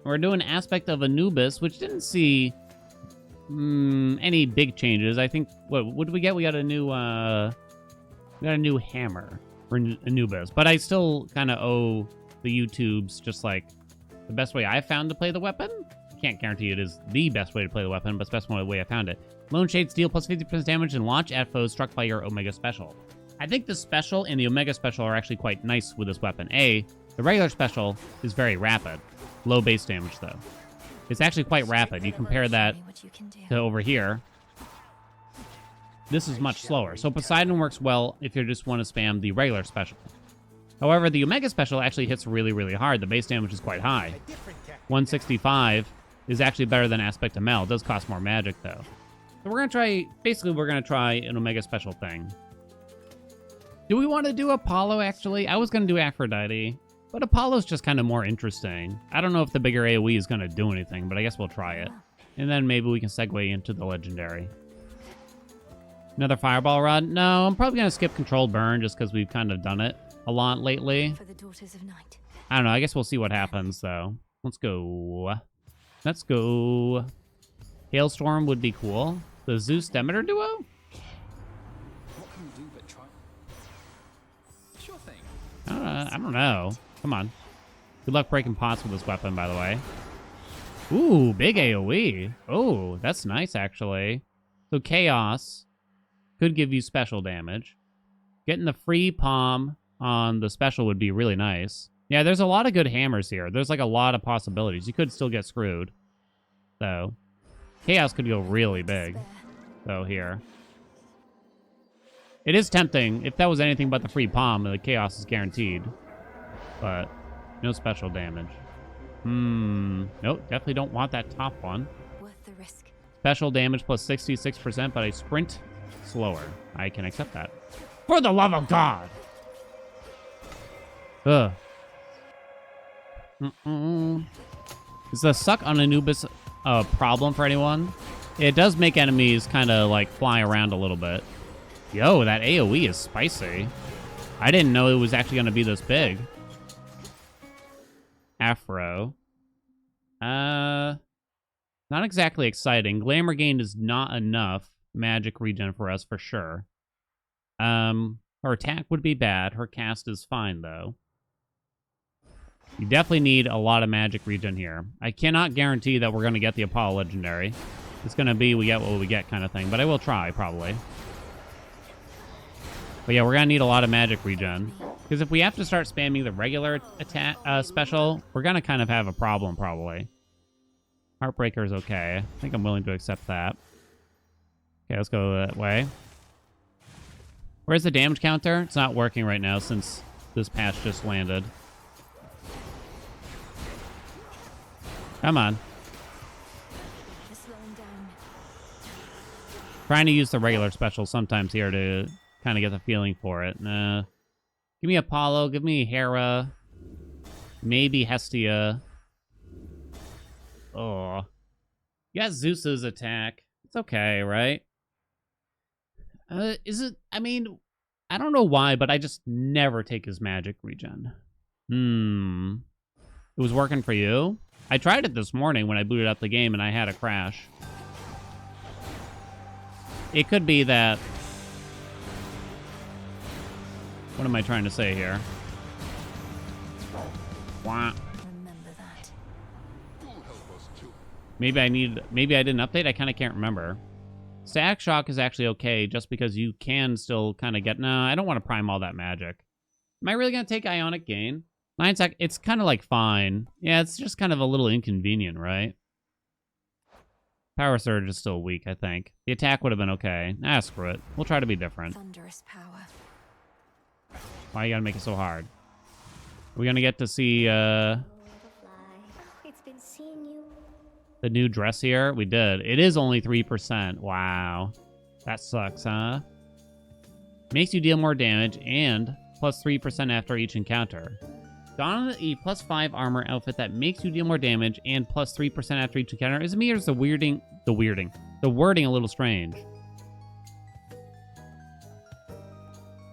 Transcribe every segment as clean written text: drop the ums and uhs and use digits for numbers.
We're doing Aspect of Anubis, which didn't see any big changes. I think, what did we get? We got a new hammer for Anubis. But I still kind of owe the YouTubes just like the best way I found to play the weapon. Can't guarantee it is the best way to play the weapon, but it's the best way I found it. Lone Shades deal plus 50% damage and launch at foes struck by your Omega Special. I think the Special and the Omega Special are actually quite nice with this weapon. The regular Special is very rapid. Low base damage, though. It's actually quite rapid. You compare that to over here. This is much slower. So Poseidon works well if you just want to spam the regular Special. However, the Omega Special actually hits really, really hard. The base damage is quite high. 165 is actually better than Aspect of Mel. It does cost more magic, though. So we're going to try... Basically, we're going to try an Omega Special thing. Do we want to do Apollo, actually? I was going to do Aphrodite. But Apollo's just kind of more interesting. I don't know if the bigger AoE is going to do anything, but I guess we'll try it. And then maybe we can segue into the Legendary. Another Fireball Rod? No, I'm probably going to skip Controlled Burn just because we've kind of done it a lot lately. For the Daughters of Night. I don't know. I guess we'll see what happens, though. Let's go. Let's go. Hailstorm would be cool. The Zeus Demeter duo? What can we do but try? Sure thing. I don't know. Come on. Good luck breaking pots with this weapon, by the way. Ooh, big AoE. Oh, that's nice, actually. So Chaos could give you special damage. Getting the free palm on the special would be really nice. Yeah, there's a lot of good hammers here. There's like a lot of possibilities. You could still get screwed. So, Chaos could go really big. So here. It is tempting. If that was anything but the free palm, the Chaos is guaranteed. But no special damage. Nope, definitely don't want that top one. Worth the risk. Special damage plus 66%, but I sprint slower. I can accept that. For the love of God! Ugh. Is the suck on Anubis a problem for anyone? It does make enemies kind of like fly around a little bit. Yo, that AoE is spicy. I didn't know it was actually going to be this big. Afro. Not exactly exciting. Glamour Gain is not enough magic regen for us for sure. Her attack would be bad. Her cast is fine though. You definitely need a lot of magic regen here. I cannot guarantee that we're going to get the Apollo Legendary. It's going to be we get what we get kind of thing, but I will try probably. But yeah, we're going to need a lot of magic regen. Because if we have to start spamming the regular attack special, we're going to kind of have a problem, probably. Heartbreaker is okay. I think I'm willing to accept that. Okay, let's go that way. Where's the damage counter? It's not working right now since this patch just landed. Come on. Trying to use the regular special sometimes here to kind of get the feeling for it. Give me Apollo, give me Hera, maybe Hestia. Oh. You got Zeus's attack. It's okay, right? Is it, I mean, I don't know why, but I just never take his magic regen. It was working for you? I tried it this morning when I booted up the game and I had a crash. It could be that... What am I trying to say here? Wah. Remember that. Maybe I didn't update? I kind of can't remember. Static Shock is actually okay just because you can still kind of get... Nah, I don't want to prime all that magic. Am I really going to take Ionic Gain? 9 sec... It's kind of like fine. Yeah, it's just kind of a little inconvenient, right? Power Surge is still weak, I think. The attack would have been okay. Nah, screw it. We'll try to be different. Thunderous power. Why you gotta make it so hard? We're gonna get to see, It's been seeing you. the new dress here. We did. It is only 3%. Wow. That sucks, huh? Makes you deal more damage and plus 3% after each encounter. Don a plus 5 armor outfit that makes you deal more damage and plus 3% after each encounter. Is it me or is the wording a little strange?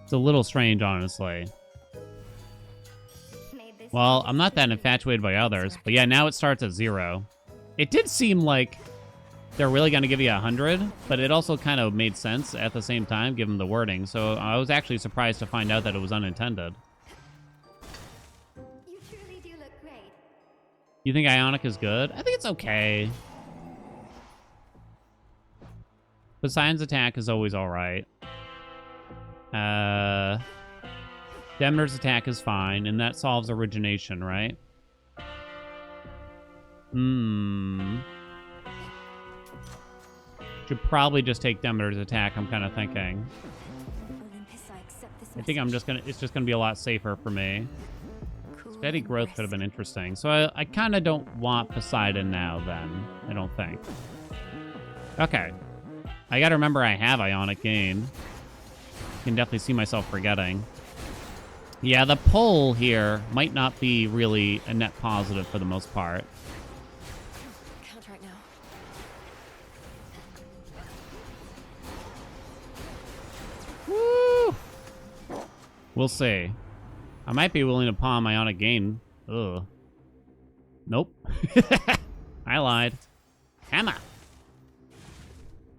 It's a little strange, honestly. Made this Well, I'm not that infatuated by others, but yeah, now it starts at 0. It did seem like they're really going to give you 100, but it also kind of made sense at the same time, given the wording. So I was actually surprised to find out that it was unintended. You truly do look great. You think Ionic is good? I think it's okay. Poseidon's attack is always all right. Demeter's attack is fine, and that solves origination, right? Should probably just take Demeter's attack, I'm kind of thinking. Olympus, I accept this I think I'm just gonna, it's just gonna be a lot safer for me. Steady growth could have been interesting. So I kind of don't want Poseidon now then, I don't think. Okay. I gotta remember I have Ionic Gain. Can definitely see myself forgetting. Yeah, the pull here might not be really a net positive for the most part. Count right now. Woo! We'll see. I might be willing to palm Ionic Gain. Ugh. Nope. I lied. Hammer.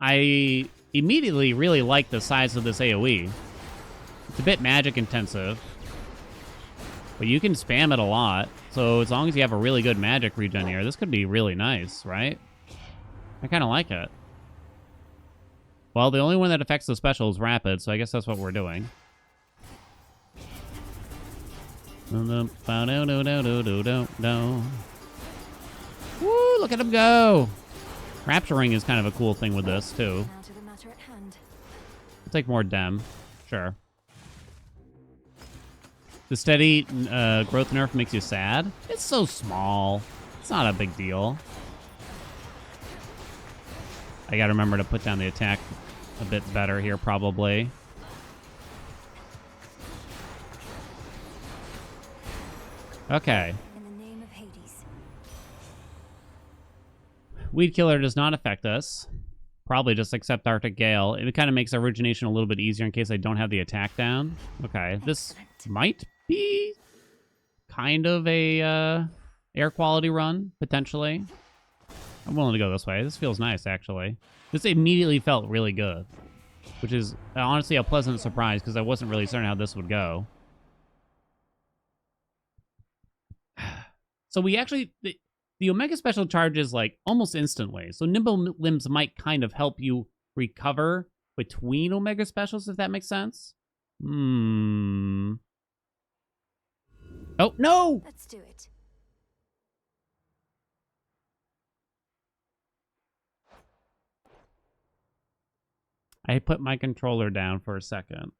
I immediately really like the size of this AoE. It's a bit magic intensive, but you can spam it a lot. So as long as you have a really good magic regen here, this could be really nice, right? I kind of like it. Well, the only one that affects the special is rapid, so I guess that's what we're doing. Woo, look at him go! Rapturing is kind of a cool thing with this, too. Now to the matter at hand. I'll take more Dem. Sure. The steady growth nerf makes you sad? It's so small. It's not a big deal. I gotta remember to put down the attack a bit better here, probably. Okay. In the name of Hades. Weed Killer does not affect us. Probably just accept Arctic Gale. It kind of makes origination a little bit easier in case I don't have the attack down. Okay, this might be kind of a air quality run, potentially. I'm willing to go this way. This feels nice, actually. This immediately felt really good, which is honestly a pleasant surprise because I wasn't really certain how this would go. So we actually... The Omega Special charges, like, almost instantly. So Nimble Limbs might kind of help you recover between Omega Specials, if that makes sense. Oh, no! Let's do it. I put my controller down for a second.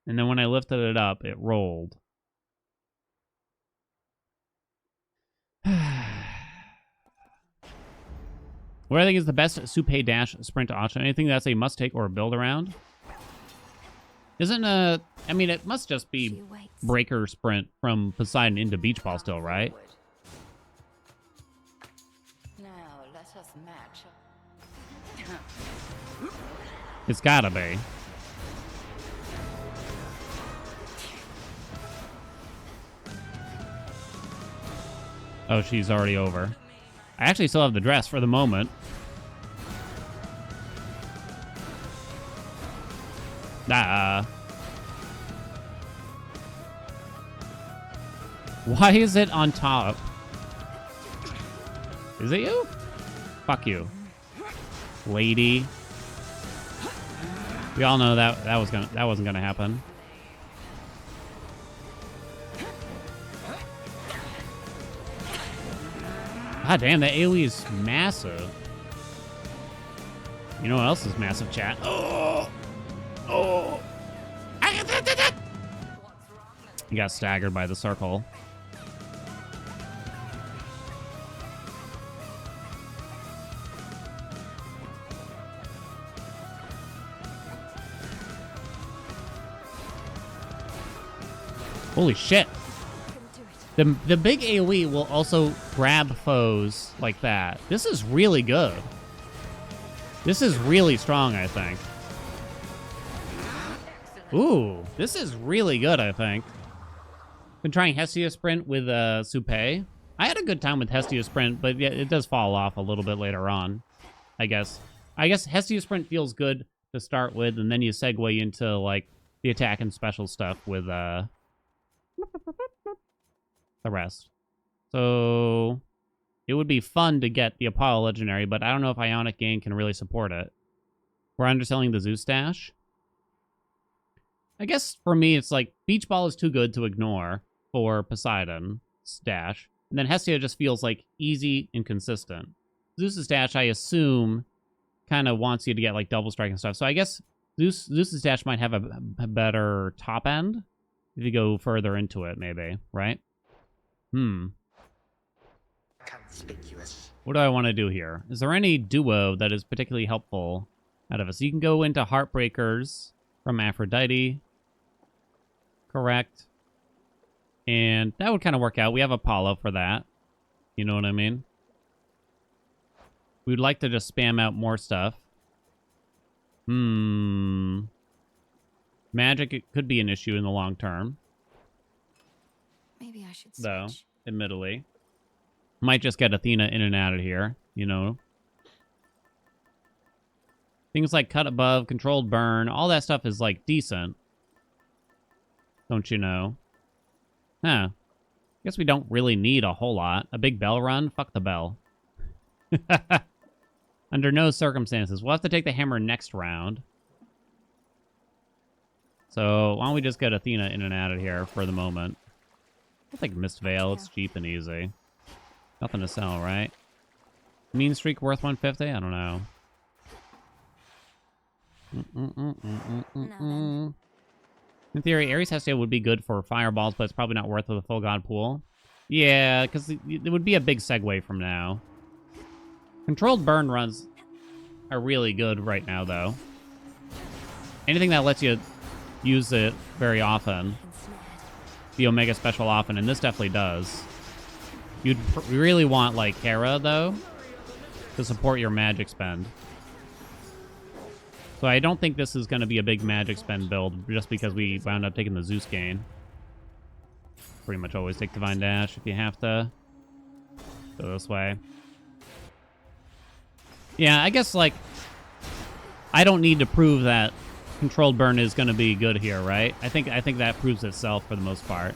And then when I lifted it up, it rolled. What I think is the best Supe Dash sprint option? Anything that's a must-take or a build-around? Isn't I mean, it must just be Breaker Sprint from Poseidon into Beach Ball still, right? Now let us match. It's gotta be. Oh, she's already over. I actually still have the dress for the moment. Why is it on top? Is it you? Fuck you, lady. We all know that wasn't gonna happen. God damn, that AoE is massive. You know what else is massive, chat? Oh! He got staggered by the circle. Holy shit. The big AoE will also grab foes like that. This is really good. This is really strong, I think. Ooh, this is really good, I think. Been trying Hestia Sprint with Supe. I had a good time with Hestia Sprint, but yeah, it does fall off a little bit later on, I guess. I guess Hestia Sprint feels good to start with, and then you segue into, like, the attack and special stuff with the rest. So it would be fun to get the Apollo Legendary, but I don't know if Ionic Gain can really support it. We're underselling the Zeus stash. I guess for me, it's like Beach Ball is too good to ignore for Poseidon stash. And then Hestia just feels like easy and consistent. Zeus's dash, I assume, kind of wants you to get like double strike and stuff. So I guess Zeus's dash might have a better top end if you go further into it, maybe, right? Conspicuous. What do I want to do here? Is there any duo that is particularly helpful out of us? You can go into Heartbreakers from Aphrodite. Correct. And that would kind of work out. We have Apollo for that. You know what I mean? We'd like to just spam out more stuff. Magic, it could be an issue in the long term. Maybe I should switch. Though, admittedly. Might just get Athena in and out of here, you know. Things like Cut Above, Controlled Burn, all that stuff is, like, decent. Don't you know? Huh. Guess we don't really need a whole lot. A big bell run? Fuck the bell. Under no circumstances. We'll have to take the hammer next round. So, why don't we just get Athena in and out of here for the moment. I'll take Mist Veil. It's cheap and easy. Nothing to sell, right? Mean Streak worth 150? I don't know. In theory, Ares Hestia would be good for fireballs, but it's probably not worth the full god pool. Yeah, because it would be a big segue from now. Controlled burn runs are really good right now, though. Anything that lets you use it very often. The Omega Special often, and this definitely does. You'd really want, like, Hera, though, to support your magic spend. So I don't think this is going to be a big magic spend build, just because we wound up taking the Zeus gain. Pretty much always take Divine Dash if you have to. Go this way. Yeah, I guess, like, I don't need to prove that Controlled Burn is going to be good here, right? I think that proves itself for the most part.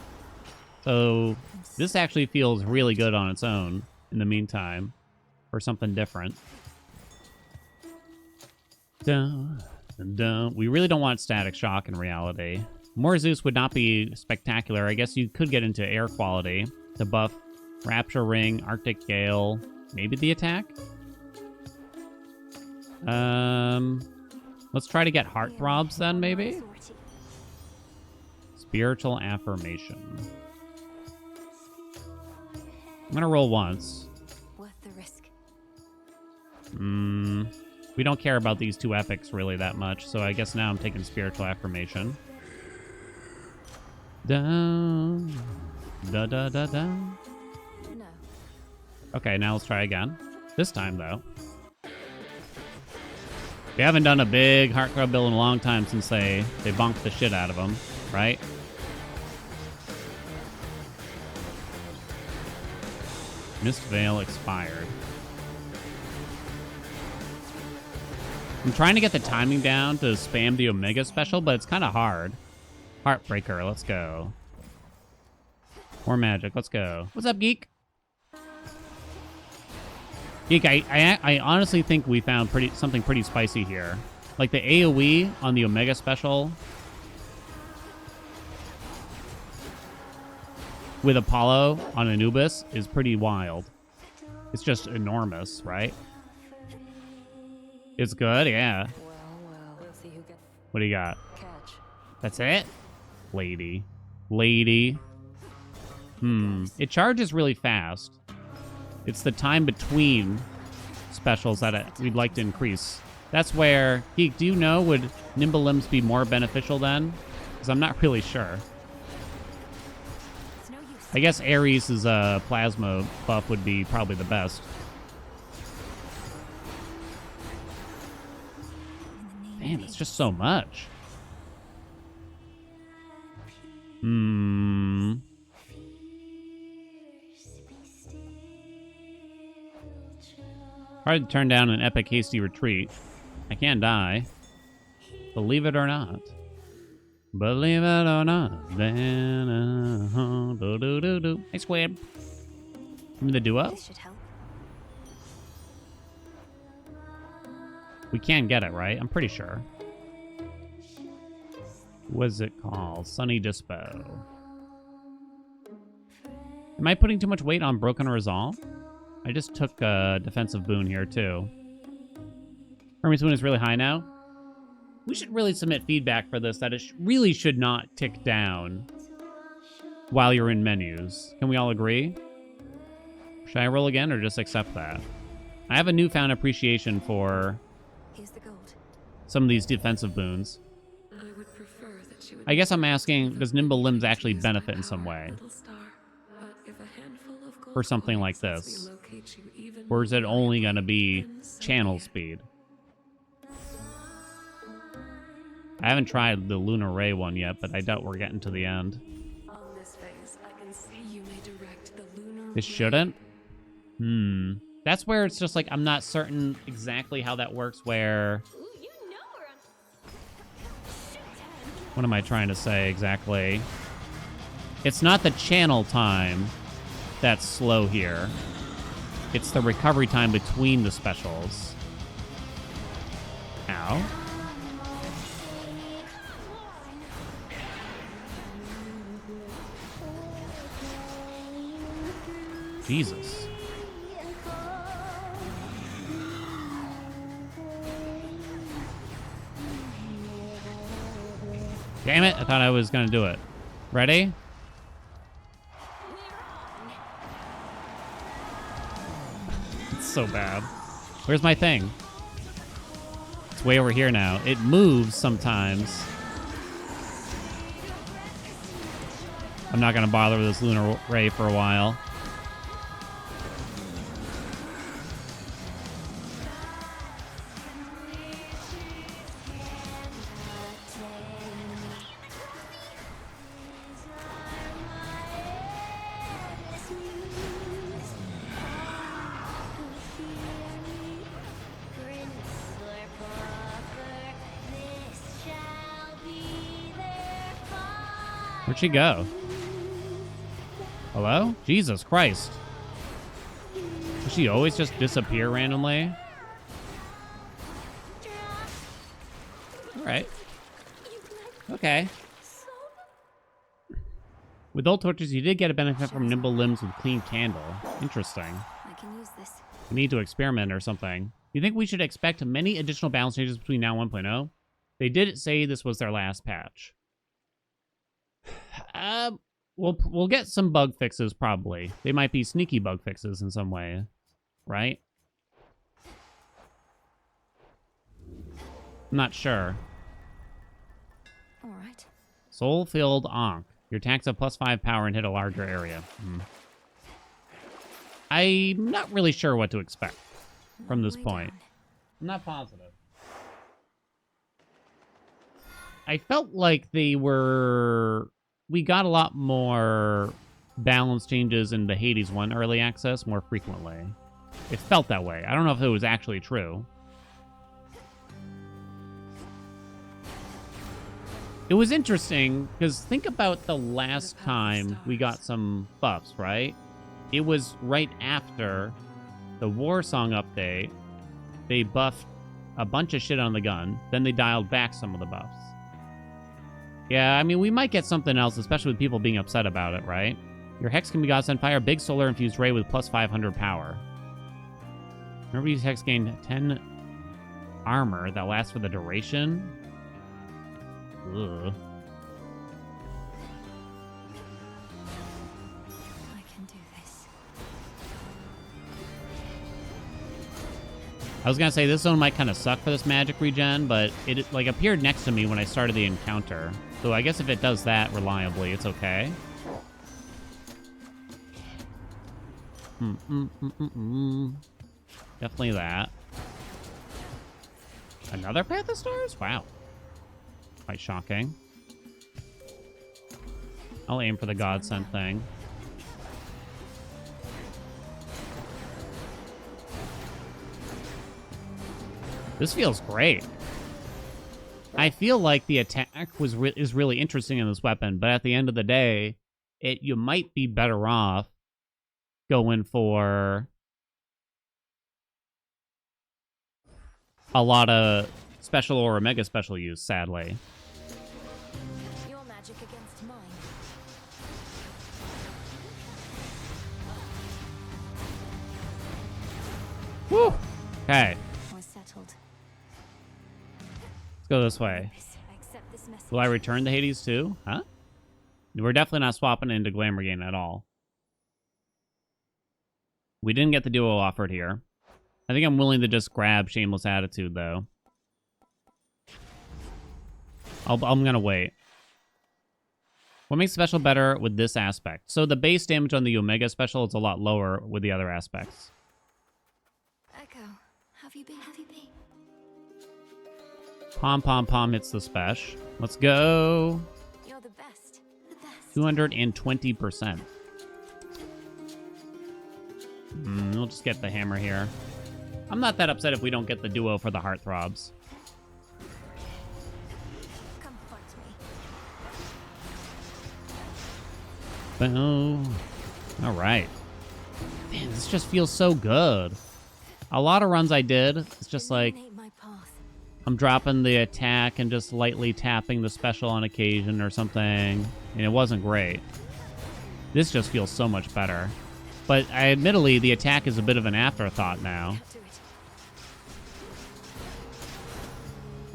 So this actually feels really good on its own in the meantime for something different. Dun, dun, dun. We really don't want Static Shock in reality. More Zeus would not be spectacular. I guess you could get into air quality to buff Rapture Ring, Arctic Gale, maybe the attack. Let's try to get Heartthrobs then, maybe? Spiritual Affirmation. I'm gonna roll once. Worth the risk. We don't care about these two epics really that much, so I guess now I'm taking Spiritual Affirmation. Down. Da da da da. No. Okay, now let's try again. This time, though. We haven't done a big Heartthrob build in a long time since they bonked the shit out of them, right? Mist Veil expired. I'm trying to get the timing down to spam the Omega Special, but it's kind of hard. Heartbreaker, let's go. More magic, let's go. What's up, Geek? Geek, I honestly think we found something pretty spicy here. Like the AoE on the Omega Special with Apollo on Anubis is pretty wild. It's just enormous, right? It's good, yeah. Well, we'll see who gets What do you got? catch. That's it? Lady. It charges really fast. It's the time between specials that we'd like to increase. That's where, Geek, do you know, would Nimble Limbs be more beneficial then? Because I'm not really sure. It's no use. I guess Ares' plasma buff would be probably the best. In the name Damn, of it's Hades. just so much. Hard to turn down an epic hasty retreat. I can die. Believe it or not. Believe it or not. Do. Hey, Squib. Give me the duo. This should help. We can get it, right? I'm pretty sure. What's it called? Sunny Dispo. Am I putting too much weight on Broken Resolve? I just took a defensive boon here, too. Hermes boon is really high now. We should really submit feedback for this, that it really should not tick down while you're in menus. Can we all agree? Should I roll again or just accept that? I have a newfound appreciation for Here's the gold. some of these defensive boons. I would prefer that she would I guess I'm asking, does Nimble Limbs actually benefit in some way little star, but if a handful of gold for something like coins lets this? me locate you even Or is it more only likely, going to be then so channel be it. speed? I haven't tried the Lunar Ray one yet, but I doubt we're getting to the end. On this phase, I can see you may direct the lunar This ray. shouldn't? That's where it's just like, I'm not certain exactly how that works, where... What am I trying to say exactly? It's not the channel time that's slow here. It's the recovery time between the specials. Ow. Jesus. Damn it, I thought I was gonna do it. Ready? It's so bad. Where's my thing? It's way over here now. It moves sometimes. I'm not gonna bother with this Lunar Ray for a while. Where'd she go? Hello? Jesus Christ. Does she always just disappear randomly? Alright. Okay. With old torches, you did get a benefit from nimble limbs with clean candle. Interesting. I can use this. We need to experiment or something. You think we should expect many additional balance changes between now and 1.0? They did say this was their last patch. We'll get some bug fixes, probably. They might be sneaky bug fixes in some way, right? I'm not sure. All right. Soul-filled Ankh. Your attacks have +5 power and hit a larger area. I'm not really sure what to expect from this Way point. down. I'm not positive. I felt like we got a lot more balance changes in the Hades one early access more frequently. It felt that way. I don't know if it was actually true. It was interesting, because think about the last time we got some buffs, right? It was right after the War Song update. They buffed a bunch of shit on the gun, then they dialed back some of the buffs. Yeah, I mean, we might get something else, especially with people being upset about it, right? Your Hex can be Godsend Fire, big solar infused ray with +500 power. Remember, these Hex gained 10 armor that lasts for the duration? Ugh. I can do this. I was gonna say this one might kind of suck for this magic regen, but it like appeared next to me when I started the encounter. So I guess if it does that reliably, it's okay. Definitely that. Another Path of Stars? Wow. Quite shocking. I'll aim for the Godsend thing. This feels great. I feel like the attack is really interesting in this weapon, but at the end of the day, you might be better off going for a lot of special or mega special use, sadly. Your magic against mine. Woo! Okay, We're settled. let's go this way. I accept this message. Will I return to Hades too? Huh? We're definitely not swapping into Glamour Gain at all. We didn't get the duo offered here. I think I'm willing to just grab Shameless Attitude, though. I'm gonna wait. What makes special better with this aspect? So the base damage on the Omega special is a lot lower with the other aspects. Echo, have you been? Pom Pom Pom hits the special. Let's go. You're the best. The best. 220%. We'll just get the hammer here. I'm not that upset if we don't get the duo for the heartthrobs. Come fight me. Boom. All right. Man, this just feels so good. A lot of runs I did, it's just like Illuminate my path. I'm dropping the attack and just lightly tapping the special on occasion or something, and it wasn't great. This just feels so much better. But admittedly, the attack is a bit of an afterthought now. Can't do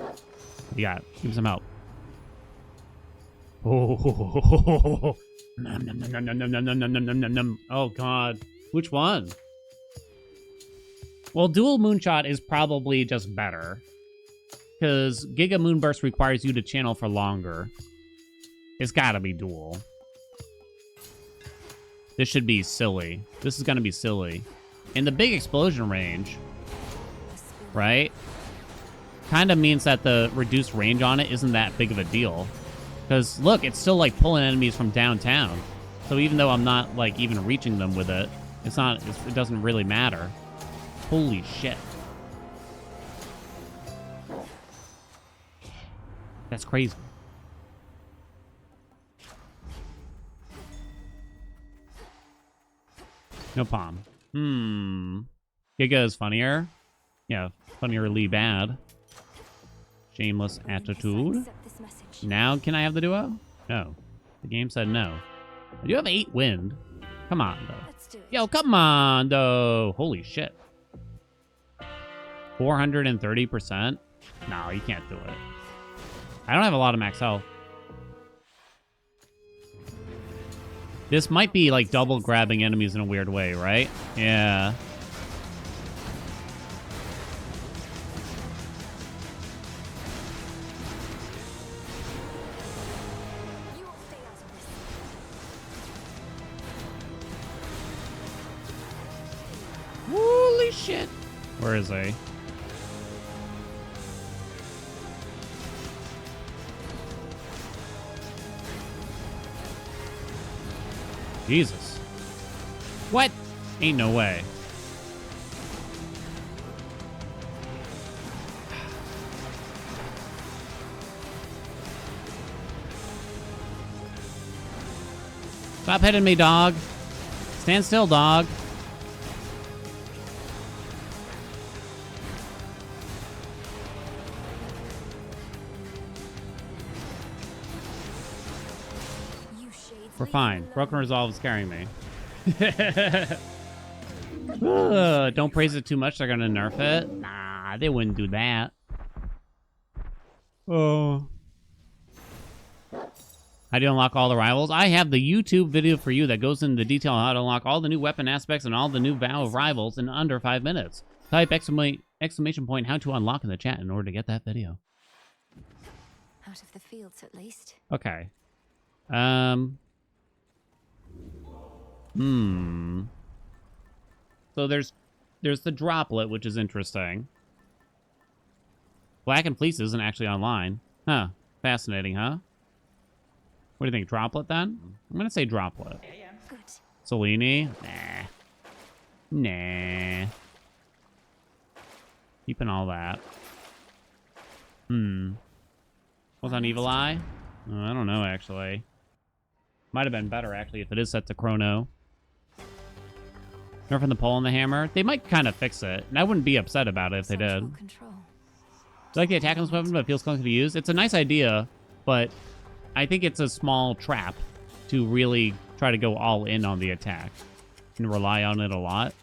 it. You got, give me some help. Oh, nom, nom, nom, nom, nom, nom, nom, nom, nom, nom, nom. Oh God, which one? Well, dual Moonshot is probably just better, because Giga Moonburst requires you to channel for longer. It's gotta be dual. This should be silly. This is gonna be silly. And the big explosion range, right, kind of means that the reduced range on it isn't that big of a deal. Because, look, it's still, like, pulling enemies from downtown. So even though I'm not, like, even reaching them with it, it doesn't really matter. Holy shit. That's crazy. No palm. Giga is funnier. Yeah, funnierly bad. Shameless attitude. Accept this message. Now can I have the duo? No. The game said no. I do have 8 wind. Come on, though. Let's do it. Yo, come on, though. Holy shit. 430%? No, you can't do it. I don't have a lot of max health. This might be like double grabbing enemies in a weird way, right? Yeah. You will stay out of this. Holy shit. Where is he? Jesus. What? Ain't no way. Stop hitting me, dog. Stand still, dog. You shades We're leave fine. me alone. Broken Resolve is carrying me. Don't praise it too much. They're gonna nerf it. Nah, they wouldn't do that. Oh. How do you unlock all the rivals? I have the YouTube video for you that goes into detail on how to unlock all the new weapon aspects and all the new vow of rivals in under 5 minutes. Type exclamation point how to unlock in the chat in order to get that video. Out of the fields, at least. Okay. So there's the droplet, which is interesting. Black and Fleece isn't actually online. Huh. Fascinating, huh? What do you think, droplet then? I'm gonna say droplet. Good. Selene? Nah. Nah. Keeping all that. What's on Evil Eye? Oh, I don't know, actually. Might have been better, actually, if it is set to chrono. Nerfing the pole and the hammer. They might kind of fix it, and I wouldn't be upset about it if they did. Sensual control. Do you like the attack on this weapon, but it feels clunky to use? It's a nice idea, but I think it's a small trap to really try to go all in on the attack and rely on it a lot.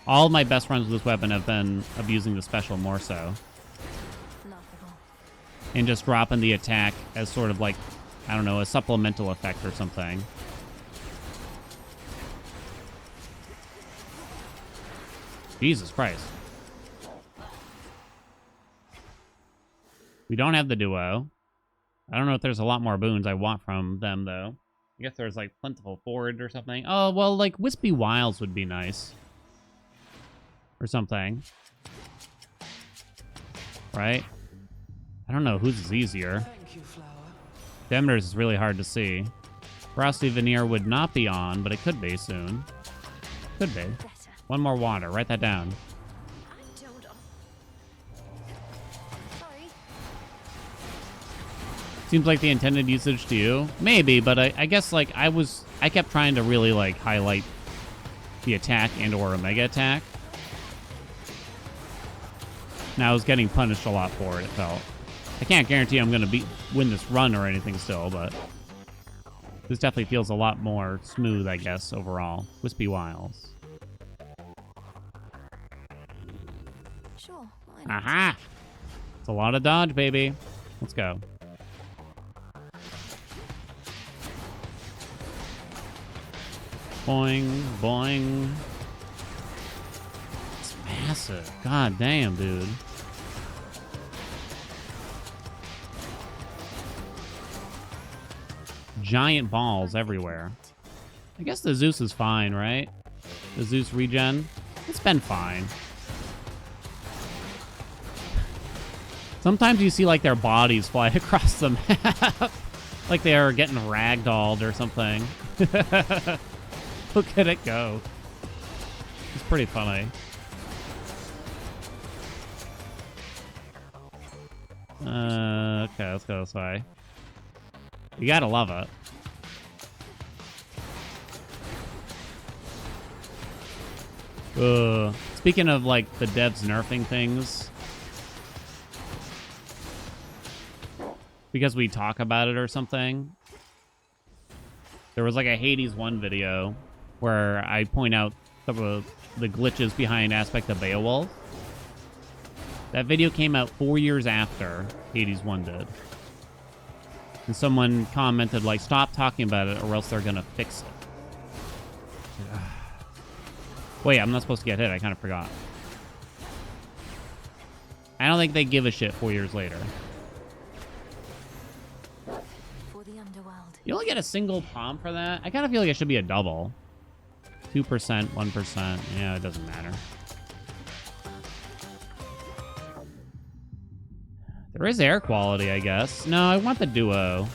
All my best runs with this weapon have been abusing the special more so. Laughable. And just dropping the attack as sort of like, I don't know, a supplemental effect or something. Jesus Christ. We don't have the duo. I don't know if there's a lot more boons I want from them, though. I guess there's, like, Plentiful Forage or something. Oh, well, like, Wispy Wilds would be nice. Or something. Right? I don't know whose is easier. Thank you, flower. Demeter's is really hard to see. Ferocity Veneer would not be on, but it could be soon. Could be. Better. One more water. Write that down. I don't. Sorry. Seems like the intended usage to you. Maybe, but I guess, like, I kept trying to really, like, highlight the attack and or Omega attack. Now I was getting punished a lot for it felt. I can't guarantee I'm going to win this run or anything still, but this definitely feels a lot more smooth, I guess, overall. Wispy Wilds. Sure. Why not? Aha! It's a lot of dodge, baby. Let's go. Boing, boing. It's massive. God damn, dude. Giant balls everywhere. I guess the Zeus is fine, right? The Zeus regen. It's been fine. Sometimes you see, like, their bodies fly across the map. Like they are getting ragdolled or something. Look at it go. It's pretty funny. Okay, let's go this way. You gotta love it. Speaking of, like, the devs nerfing things, because we talk about it or something, there was, like, a Hades 1 video where I point out some of the glitches behind Aspect of Beowulf. That video came out 4 years after Hades 1 did. And someone commented, like, stop talking about it or else they're gonna fix it. Wait, I'm not supposed to get hit. I kind of forgot. I don't think they give a shit 4 years later. For the underworld. You only get a single palm for that? I kind of feel like it should be a double. 2%, 1%. Yeah, it doesn't matter. There is air quality, I guess. No, I want the duo.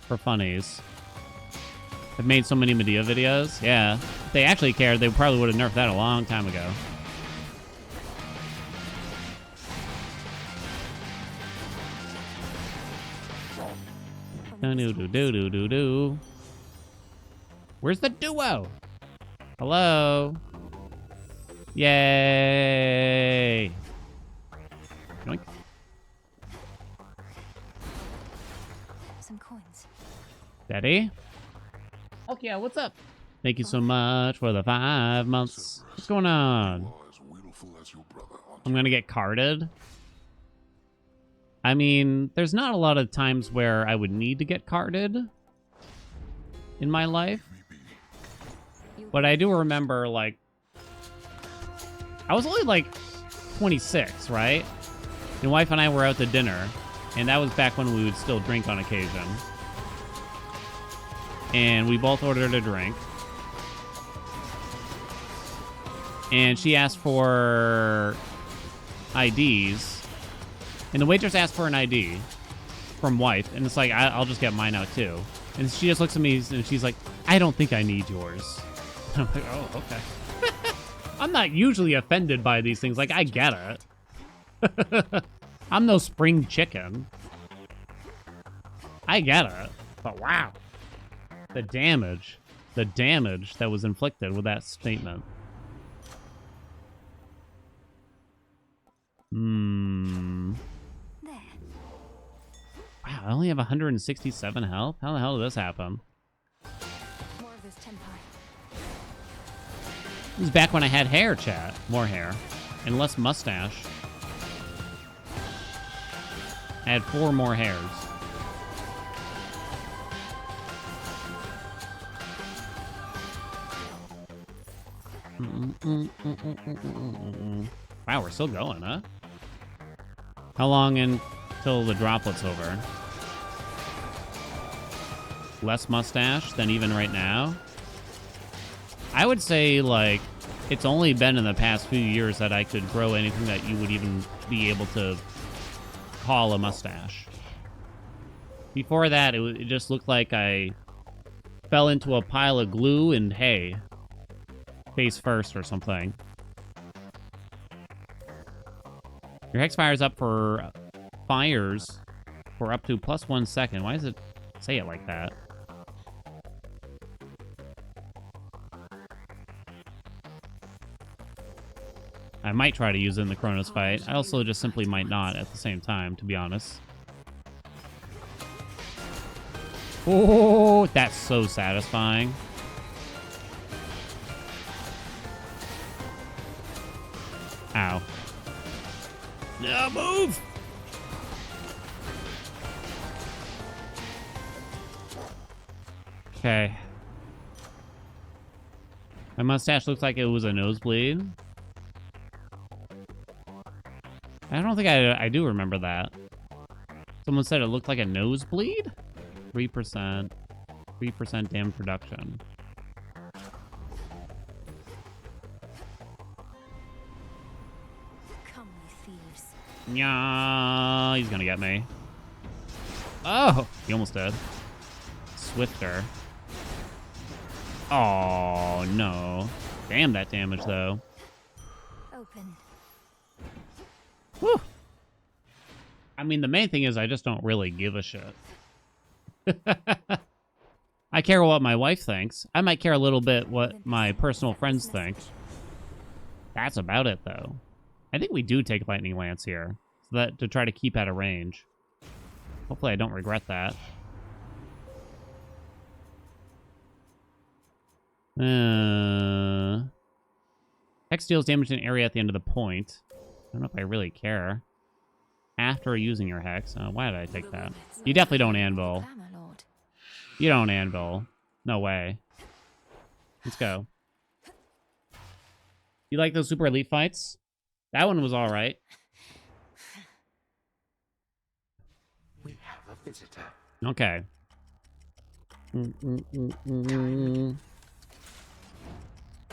For funnies. I've made so many Medea videos. Yeah. If they actually cared, they probably would have nerfed that a long time ago. Do-do-do-do-do-do. Where's the duo? Hello? Yay! Yoink. Some coins. Daddy? Oh, yeah, what's up? Thank you so much for the 5 months. What's going on? I'm gonna get carded. I mean, there's not a lot of times where I would need to get carded in my life. But I do remember, like, I was only, like, 26, right? My wife and I were out to dinner, and that was back when we would still drink on occasion. And we both ordered a drink. And she asked for IDs. And the waitress asked for an ID from wife. And it's like, I'll just get mine out too. And she just looks at me and she's like, I don't think I need yours. I'm like, oh, okay. I'm not usually offended by these things. Like, I get it. I'm no spring chicken. I get it, but wow. The damage that was inflicted with that statement. There. Wow, I only have 167 health? How the hell did this happen? More of this tempi. This is back when I had hair, chat. More hair. And less mustache. I had 4 more hairs. Wow, we're still going, huh? How long until the droplet's over? Less mustache than even right now? I would say, like, it's only been in the past few years that I could grow anything that you would even be able to call a mustache. Before that, it just looked like I fell into a pile of glue and hay. Face first or something. Your hex fires up for fires for up to +1 second. Why does it say it like that? I might try to use it in the Kronos fight. I also just simply might not at the same time, to be honest. Oh, that's so satisfying. Ow. No, move! Okay. My mustache looks like it was a nosebleed. I don't think I do remember that. Someone said it looked like a nosebleed? 3%. 3% damage reduction. Come, you thieves. Yeah, he's gonna get me. Oh, he almost did. Swifter. Oh, no. Damn that damage, though. Open. Whew. I mean, the main thing is I just don't really give a shit. I care what my wife thinks. I might care a little bit what my personal friends think. That's about it, though. I think we do take Lightning Lance here, so that to try to keep out of range. Hopefully I don't regret that. Hex deals damage to an area at the end of the point. I don't know if I really care. After using your Hex. Why did I take that? You definitely don't anvil. You don't anvil. No way. Let's go. You like those super elite fights? That one was alright. We have a visitor. Okay.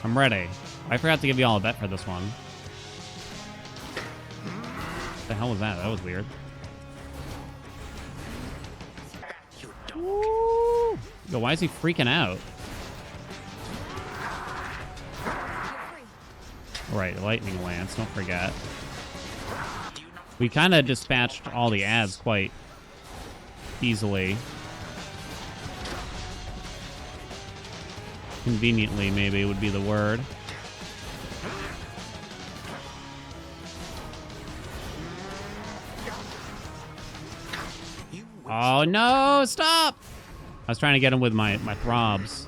I'm ready. I forgot to give you all a bet for this one. What the hell was that? That was weird. You don't. Woo! Yo, why is he freaking out? Right, Lightning Lance, don't forget. We kind of dispatched all the ads quite easily. Conveniently, maybe, would be the word. Oh, no! Stop! I was trying to get him with my throbs.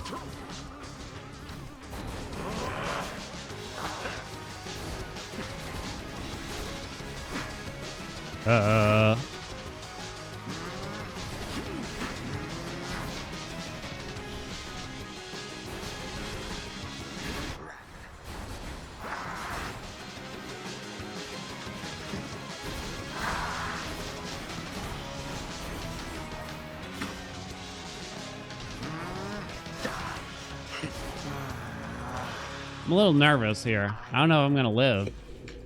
I'm a little nervous here. I don't know if I'm gonna live.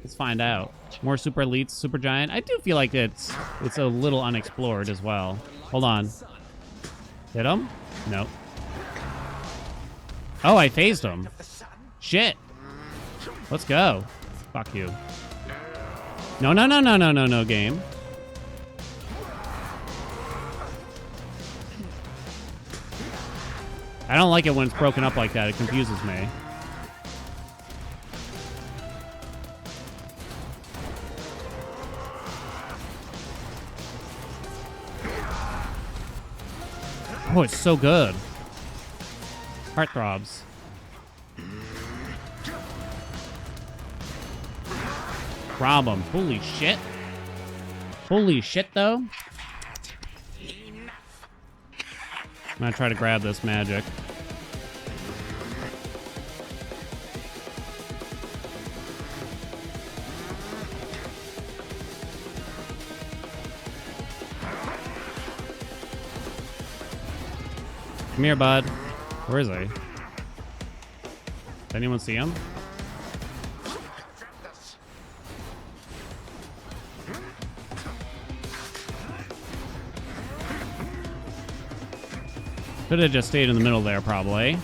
Let's find out. More super elites, super giant. I do feel like it's a little unexplored as well. Hold on. Hit him? Nope. Oh, I phased him. Shit. Let's go. Fuck you. No, no, no, no, no, no, no, game. I don't like it when it's broken up like that. It confuses me. Oh, it's so good. Heartthrobs. Rob him. Holy shit. Holy shit, though. I'm gonna try to grab this magic. Come here, bud. Where is he? Did anyone see him? Could have just stayed in the middle there, probably.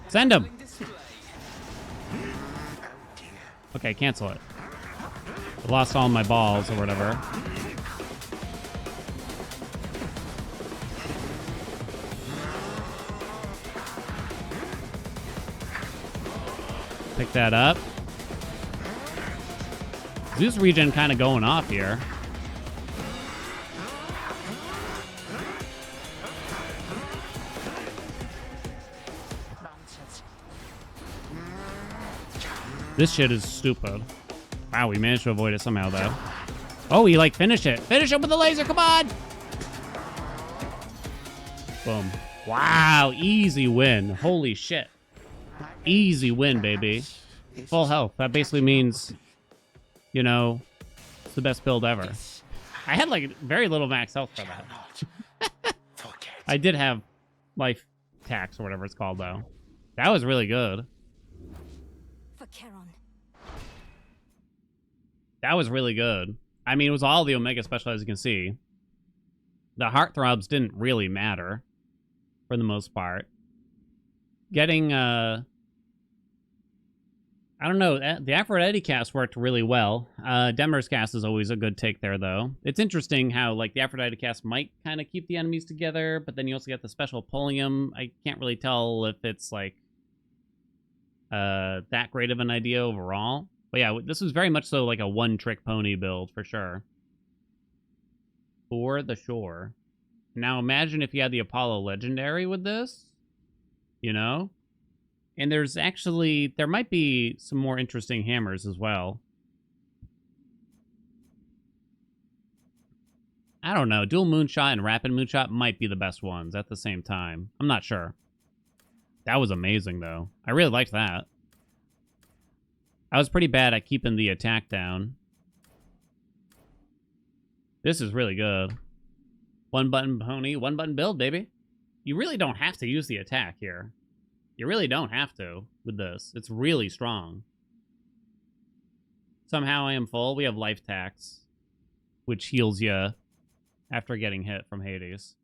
Send him! Okay, cancel it. I lost all my balls or whatever. Pick that up. Zeus regen kind of going off here. This shit is stupid. Wow, we managed to avoid it somehow, though. Oh, he, like, finished it. Finish it with the laser, come on! Boom. Wow, easy win. Holy shit. Easy win, baby. Full health. That basically means, you know, it's the best build ever. I had, like, very little max health for that. I did have life tax or whatever it's called, though. That was really good. For Charon. That was really good. I mean, it was all the Omega special, as you can see. The heartthrobs didn't really matter, for the most part. Getting, I don't know, the Aphrodite cast worked really well. Demer's cast is always a good take there, though. It's interesting how, like, the Aphrodite cast might kind of keep the enemies together, but then you also get the special pulling them. I can't really tell if it's, like, that great of an idea overall. But yeah, this was very much so like a one-trick pony build, for sure. For the shore. Now imagine if you had the Apollo Legendary with this. You know? And there's actually... there might be some more interesting hammers as well. I don't know. Dual Moonshot and Rapid Moonshot might be the best ones at the same time. I'm not sure. That was amazing, though. I really liked that. I was pretty bad at keeping the attack down. This is really good. One button pony, one button build, baby. You really don't have to use the attack here. You really don't have to with this. It's really strong. Somehow I am full. We have life tax, which heals you after getting hit from Hades.